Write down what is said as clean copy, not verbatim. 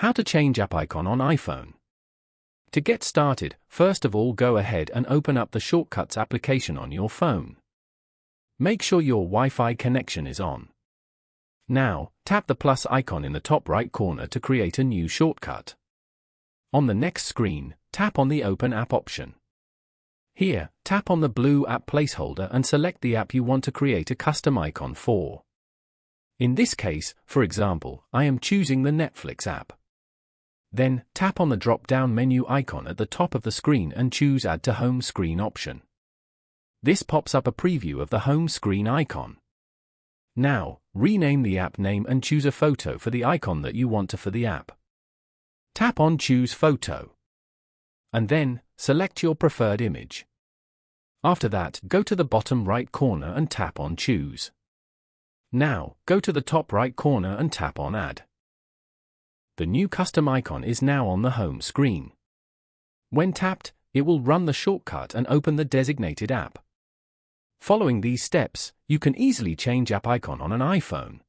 How to change app icon on iPhone. To get started, first of all go ahead and open up the Shortcuts application on your phone. Make sure your Wi-Fi connection is on. Now, tap the plus icon in the top right corner to create a new shortcut. On the next screen, tap on the Open App option. Here, tap on the blue app placeholder and select the app you want to create a custom icon for. In this case, for example, I am choosing the Netflix app. Then, tap on the drop-down menu icon at the top of the screen and choose Add to Home Screen option. This pops up a preview of the home screen icon. Now, rename the app name and choose a photo for the icon that you want for the app. Tap on Choose Photo. And then, select your preferred image. After that, go to the bottom right corner and tap on Choose. Now, go to the top right corner and tap on Add. The new custom icon is now on the home screen. When tapped, it will run the shortcut and open the designated app. Following these steps, you can easily change app icon on an iPhone.